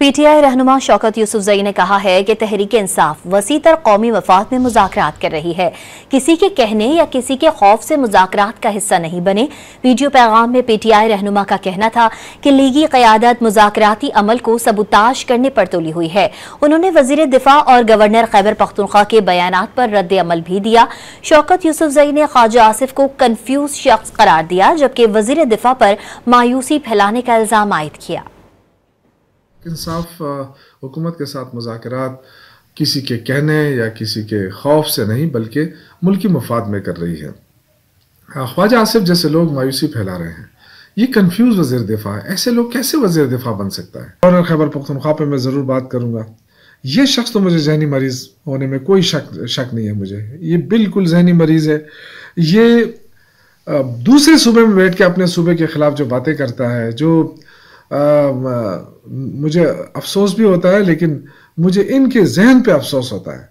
P T I رہنما شوکت یوسفزئی نے کہا ہے کہ تحریک انصاف وسیع تر قومی مفاد میں مذاکرات کر رہی ہے، کسی کے کہنے یا کسی کے خوف سے مذاکرات کا حصہ نہیں بنے۔ ویڈیو پیغام میں پی ٹی آئی رہنما کا کہنا تھا کہ لیگی قیادت مذاکراتی عمل کو سبوتاژ کرنے پر تلی ہوئی ہے۔ انہوں نے وزیر دفاع اور گورنر خیبر پختونخوا کے بیانات پر رد عمل بھی دیا۔ شوکت یوسفزئی نے خواجہ آصف کو کنفیوز شخص قرار دیا، جبکہ وزیر دفاع پر مایوسی پھیلانے کا الزام عائد کیا۔ انصاف حکومت کے ساتھ مذاکرات کسی کے کہنے یا کسی کے خوف سے نہیں بلکہ ملکی مفاد میں کر رہی ہے۔ خواجہ آصف جیسے لوگ مایوسی پھیلا رہے ہیں، یہ کنفیوز وزیر دفاع ہے۔ ایسے لوگ کیسے وزیر دفاع بن سکتا ہے؟ گورنر خیبر پختونخوا پہ میں ضرور بات کروں گا۔ یہ شخص تو مجھے ذہنی مریض ہونے میں کوئی شک نہیں ہے، مجھے یہ بالکل ذہنی مریض ہے۔ یہ دوسرے صوبے میں بیٹھ کے اپنے صوبے کے خلاف جو باتیں کرتا ہے، جو مجھے افسوس بھی ہوتا ہے، لیکن مجھے ان کے ذہن پہ افسوس ہوتا ہے۔